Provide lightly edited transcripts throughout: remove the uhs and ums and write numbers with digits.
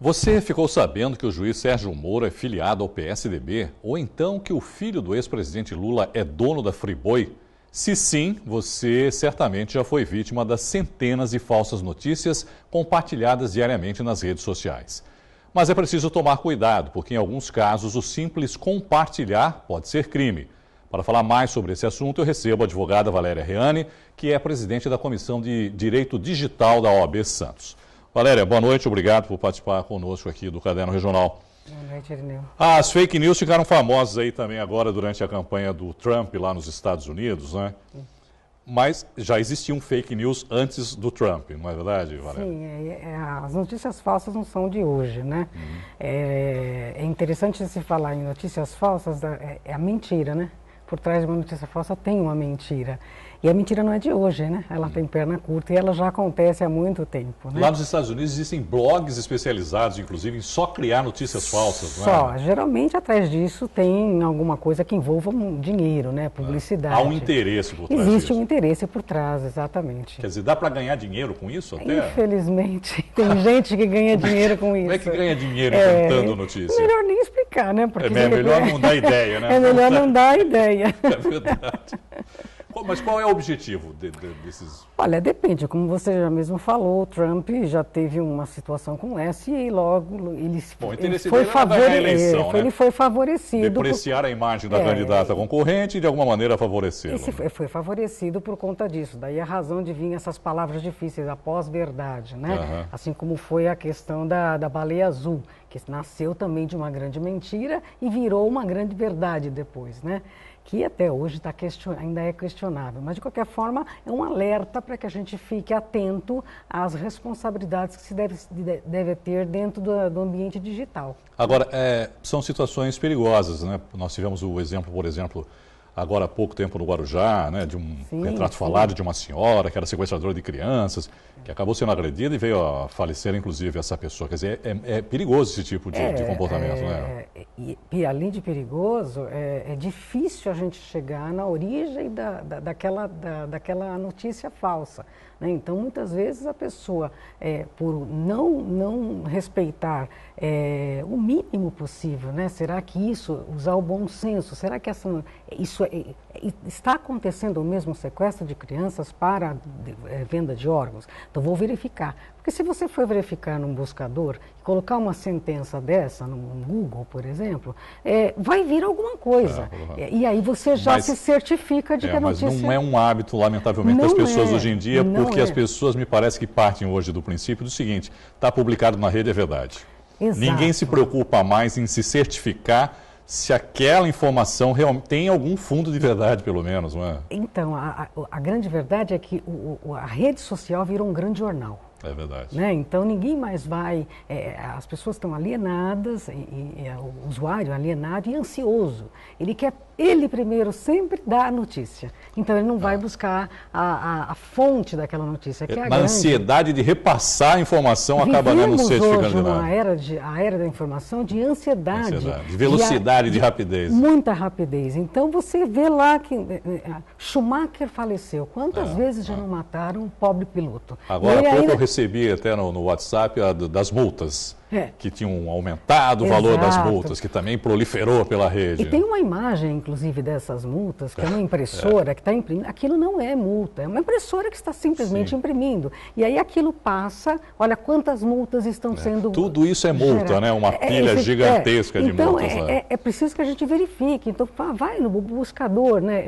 Você ficou sabendo que o juiz Sérgio Moro é filiado ao PSDB? Ou então que o filho do ex-presidente Lula é dono da Friboi? Se sim, você certamente já foi vítima das centenas de falsas notícias compartilhadas diariamente nas redes sociais. Mas é preciso tomar cuidado, porque em alguns casos o simples compartilhar pode ser crime. Para falar mais sobre esse assunto, eu recebo a advogada Valéria Reane, que é presidente da Comissão de Direito Digital da OAB Santos. Valéria, boa noite, obrigado por participar conosco aqui do Caderno Regional. Boa noite, Irineu. As fake news ficaram famosas aí também agora durante a campanha do Trump lá nos Estados Unidos, né? Mas já existiam fake news antes do Trump, não é verdade, Valéria? Sim, as notícias falsas não são de hoje, né? É interessante se falar em notícias falsas, é a mentira, né? Por trás de uma notícia falsa tem uma mentira. E a mentira não é de hoje, né? Ela tem perna curta e ela já acontece há muito tempo, né? Lá nos Estados Unidos existem blogs especializados, inclusive, em só criar notícias falsas, não é? Só. Geralmente, atrás disso, tem alguma coisa que envolva dinheiro, né? Publicidade. Há um interesse por trás Existe disso. um interesse por trás, exatamente. Quer dizer, dá para ganhar dinheiro com isso até? Infelizmente, tem gente que ganha dinheiro com isso. Como é que ganha dinheiro inventando notícia? Melhor nem explicar, né? Porque É melhor não dar ideia, né? É melhor não dar ideia. É verdade. Mas qual é o objetivo desses... Olha, depende. Como você já mesmo falou, o Trump já teve uma situação com essa e logo ele foi favorecido. Depreciar a imagem da candidata concorrente e de alguma maneira favorecê-lo. Foi favorecido por conta disso. Daí a razão de vir essas palavras difíceis, a pós-verdade, né? Assim como foi a questão da baleia azul, que nasceu também de uma grande mentira e virou uma grande verdade depois, né? Que até hoje ainda é questionável. Mas, de qualquer forma, é um alerta para que a gente fique atento às responsabilidades que se deve ter dentro do ambiente digital. Agora, são situações perigosas, né? Nós tivemos o exemplo, por exemplo, agora há pouco tempo no Guarujá, né, de um retrato falado de uma senhora que era sequestradora de crianças, que acabou sendo agredida e veio a falecer, inclusive, essa pessoa. Quer dizer, é perigoso esse tipo de comportamento, né? E além de perigoso, é difícil a gente chegar na origem daquela notícia falsa, né? Então, muitas vezes a pessoa, por não respeitar o mínimo possível, né? Será que usar o bom senso, será que isso está acontecendo o mesmo sequestro de crianças para venda de órgãos? Então, vou verificar. Porque se você for verificar num buscador e colocar uma sentença dessa no Google, por exemplo, vai vir alguma coisa. E aí você já se certifica de que a notícia... Mas não é um hábito, lamentavelmente, das pessoas hoje em dia, porque as pessoas me parece que partem hoje do princípio do seguinte: está publicado na rede, é verdade. Exato. Ninguém se preocupa mais em se certificar se aquela informação realmente tem algum fundo de verdade, pelo menos, não é? Então, a grande verdade é que a rede social virou um grande jornal. É verdade. Né? Então, ninguém mais vai... as pessoas estão alienadas, o usuário alienado e ansioso. Ele quer, ele primeiro, sempre dar a notícia. Então, ele não vai buscar a fonte daquela notícia, que é a grande... ansiedade de repassar a informação acaba não certificando de nada. Hoje, a era da informação de ansiedade. De velocidade, de rapidez. Muita rapidez. Então, você vê lá que Schumacher faleceu. Quantas vezes já não mataram um pobre piloto? Agora, há pouco eu recebi até no WhatsApp das multas, que tinham aumentado o valor das multas, que também proliferou pela rede. E tem uma imagem, inclusive, dessas multas, que é uma impressora que está imprimindo. Aquilo não é multa, é uma impressora que está simplesmente imprimindo. E aí aquilo passa, olha quantas multas estão sendo... Tudo isso é multa, né? Uma pilha gigantesca de multas. É preciso que a gente verifique. Então, vai no buscador, né?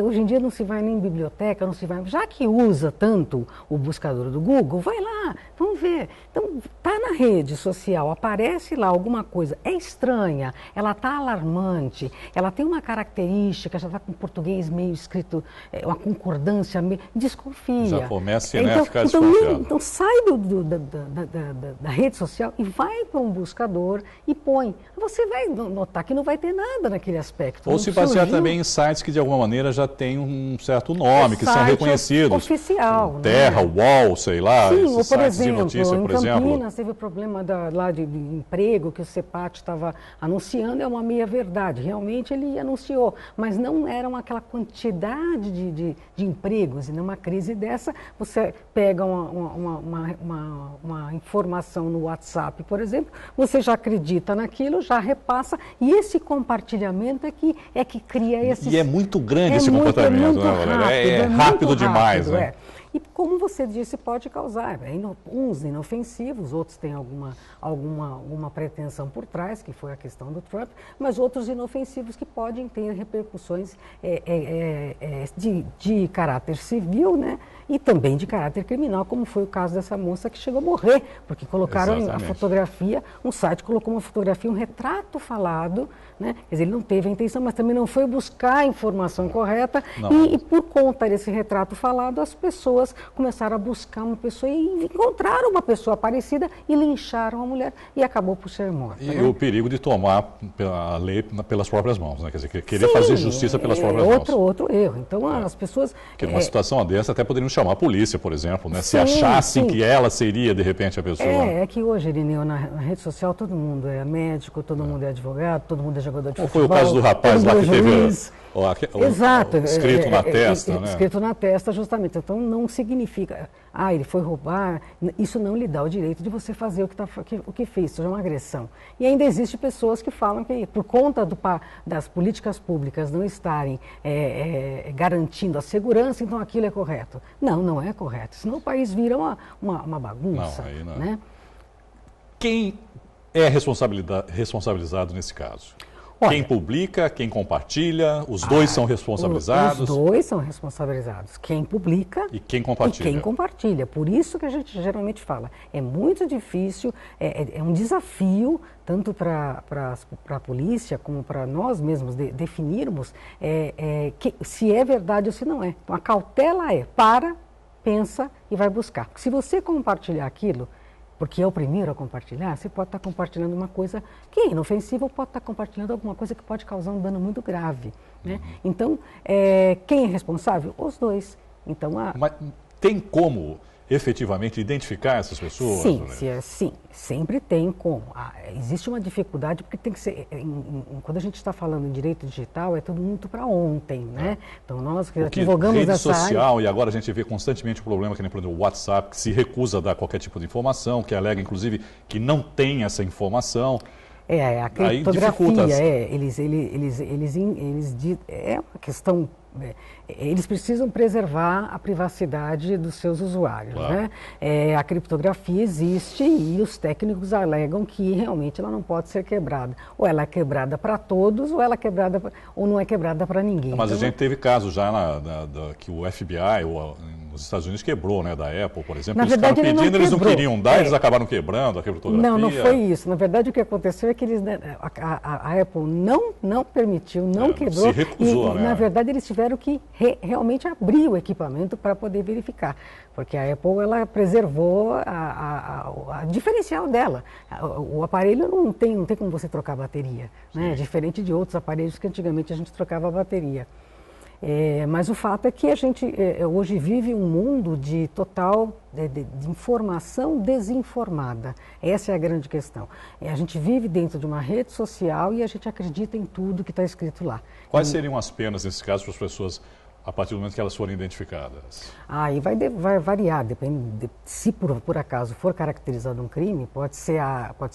Hoje em dia não se vai nem em biblioteca, não se vai... Já que usa tanto o buscador do Google, vai lá, vamos ver. Então, está na rede social, aparece lá alguma coisa, é estranha, ela está alarmante, ela tem uma característica, já está com português meio escrito, uma concordância, meio, desconfia. Já começa a ficar desconfiado. Então sai da rede social e vai para um buscador e põe. Você vai notar que não vai ter nada naquele aspecto. Ou se basear também em sites que de alguma maneira já têm um certo nome, que são reconhecidos. Oficial. Terra, UOL, sei lá, sim, esses ou por sites exemplo, de notícia, por exemplo. exemplo. Campinas teve o problema lá de emprego que o CEPAT estava anunciando, é uma meia-verdade. Realmente ele anunciou, mas não era aquela quantidade de empregos. E numa crise dessa, você pega uma informação no WhatsApp, por exemplo, você já acredita naquilo, já repassa, e esse compartilhamento é que cria esse... E é muito grande esse comportamento, né, Valéria? É rápido demais, né? E como você disse, pode causar uns inofensivos, outros têm alguma pretensão por trás, que foi a questão do Trump, mas outros inofensivos que podem ter repercussões de caráter civil, né? E também de caráter criminal, como foi o caso dessa moça que chegou a morrer, porque colocaram a fotografia, um site colocou uma fotografia, um retrato falado, né? Quer dizer, ele não teve a intenção, mas também não foi buscar a informação correta, e por conta desse retrato falado, as pessoas começaram a buscar uma pessoa e encontraram uma pessoa parecida e lincharam a mulher e acabou por ser morta. E né? o perigo de tomar a lei pelas próprias mãos, né? Quer dizer, querer fazer justiça pelas próprias mãos. Outro erro. Então as pessoas... Porque numa situação dessa até poderiam chamar a polícia, por exemplo, né? Se achassem que ela seria, de repente, a pessoa. É que hoje, Irineu, na rede social todo mundo é médico, todo mundo é advogado, todo mundo é jogador de futebol. Foi o caso do rapaz lá que teve Exato, escrito na testa, né? Escrito na testa, justamente. Então não significa, ele foi roubar, isso não lhe dá o direito de você fazer o que fez, isso é uma agressão. E ainda existem pessoas que falam que, por conta das políticas públicas não estarem garantindo a segurança, então aquilo é correto. Não é correto, senão o país vira uma bagunça. Não, aí não. Né? Quem é responsabilizado nesse caso? Olha, quem publica, quem compartilha, os dois são responsabilizados? Os dois são responsabilizados. Quem publica e quem compartilha. E quem compartilha. Por isso que a gente geralmente fala, é muito difícil, é um desafio, tanto para a polícia como para nós mesmos definirmos se é verdade ou se não é. Então a cautela pensa e vai buscar. Porque se você compartilhar aquilo, porque é o primeiro a compartilhar, você pode estar compartilhando uma coisa que é inofensiva ou pode estar compartilhando alguma coisa que pode causar um dano muito grave. Né? Então, quem é responsável? Os dois. Então, Mas tem como efetivamente identificar essas pessoas? Sim, sempre tem como. Existe uma dificuldade porque tem que ser, quando a gente está falando em direito digital, é tudo muito para ontem, né? Então nós advogamos rede essa social, área. E agora a gente vê constantemente o problema que nem por exemplo, o WhatsApp, que se recusa a dar qualquer tipo de informação, que alega inclusive que não tem essa informação. A criptografia, é uma questão... Eles precisam preservar a privacidade dos seus usuários. Claro. Né? A criptografia existe e os técnicos alegam que realmente ela não pode ser quebrada. Ou ela é quebrada para todos, ou não é quebrada para ninguém. Mas então, a gente teve casos já que o FBI nos Estados Unidos quebrou, né, da Apple, por exemplo. Na verdade, eles não queriam dar, eles acabaram quebrando a criptografia. Não foi isso. Na verdade, o que aconteceu é que a Apple não permitiu, não quebrou. Se recusou, né? Na verdade, eles tiveram que realmente abrir o equipamento para poder verificar. Porque a Apple, ela preservou a diferencial dela. O aparelho não tem como você trocar a bateria, né? Diferente de outros aparelhos que antigamente a gente trocava a bateria. Mas o fato é que a gente hoje vive um mundo de total de informação desinformada. Essa é a grande questão. A gente vive dentro de uma rede social e a gente acredita em tudo que está escrito lá. Quais seriam as penas, nesse caso, para as pessoas, a partir do momento que elas forem identificadas? Aí vai variar, depende. Se por acaso for caracterizado um crime, pode ser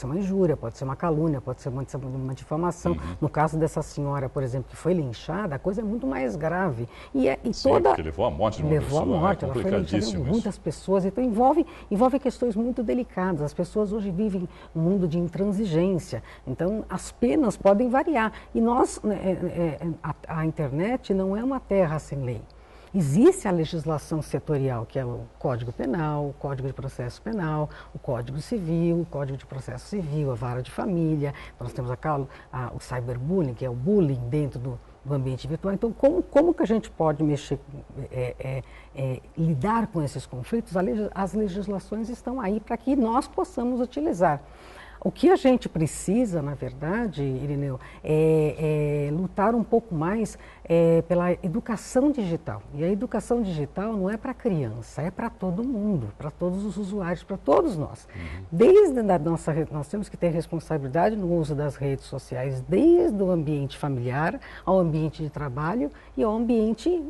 uma injúria, pode ser uma calúnia, pode ser uma difamação. Uhum. No caso dessa senhora, por exemplo, que foi linchada, a coisa é muito mais grave. Porque levou à morte de uma pessoa. Levou à morte, ela foi linchada em muitas pessoas. Então envolve questões muito delicadas. As pessoas hoje vivem um mundo de intransigência. Então as penas podem variar. E a internet não é uma terra sem lei. Existe a legislação setorial, que é o Código Penal, o Código de Processo Penal, o Código Civil, o Código de Processo Civil, a Vara de Família. Nós temos o cyberbullying, que é o bullying dentro do ambiente virtual. Então, como que a gente pode lidar com esses conflitos? As legislações estão aí para que nós possamos utilizar. O que a gente precisa, na verdade, Irineu, é lutar um pouco mais pela educação digital. E a educação digital não é para criança, é para todo mundo, para todos os usuários, para todos nós. Desde a nossa, nós temos que ter responsabilidade no uso das redes sociais, desde o ambiente familiar ao ambiente de trabalho e ao ambiente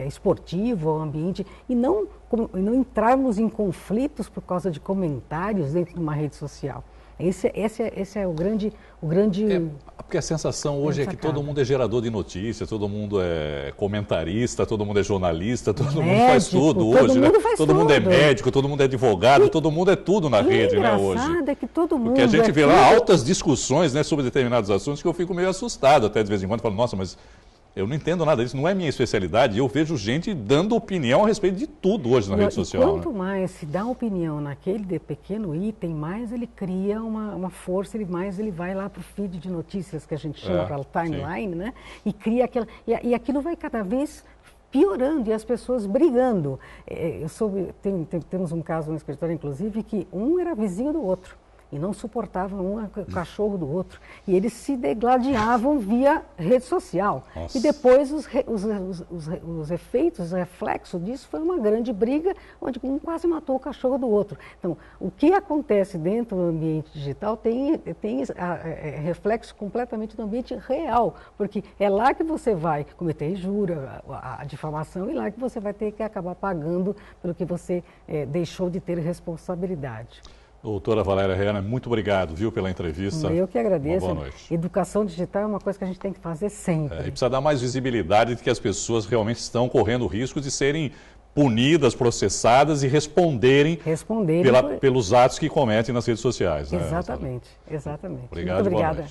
esportivo, ao ambiente e não entrarmos em conflitos por causa de comentários dentro de uma rede social. Esse é o grande... Porque a sensação hoje é que todo mundo é gerador de notícias, todo mundo é comentarista, todo mundo é jornalista, todo mundo faz tudo hoje, né? Todo mundo é médico, todo mundo é advogado, todo mundo é tudo na rede, né, hoje. É que todo mundo porque a gente vê lá altas discussões, né, sobre determinados assuntos que eu fico meio assustado até de vez em quando, falo, nossa, mas... eu não entendo nada disso, não é minha especialidade. Eu vejo gente dando opinião a respeito de tudo hoje na rede social. Quanto mais se dá opinião naquele pequeno item, mais ele cria uma força, mais ele vai lá para o feed de notícias, que a gente chama para o timeline, né? E cria aquela... E aquilo vai cada vez piorando e as pessoas brigando. Temos um caso no escritório, inclusive, que um era vizinho do outro. E não suportavam o cachorro do outro. E eles se degladiavam via rede social. Nossa. E depois os efeitos, os reflexos disso foi uma grande briga, onde um quase matou o cachorro do outro. Então, o que acontece dentro do ambiente digital tem reflexo completamente no ambiente real. Porque é lá que você vai cometer injúria, a difamação, e lá que você vai ter que acabar pagando pelo que você deixou de ter responsabilidade. Doutora Valéria Reana, muito obrigado, viu, pela entrevista. Eu que agradeço. Uma boa noite. Educação digital é uma coisa que a gente tem que fazer sempre. E precisa dar mais visibilidade de que as pessoas realmente estão correndo risco de serem punidas, processadas e responderem pelos atos que cometem nas redes sociais. Exatamente, exatamente. Obrigado, muito obrigada.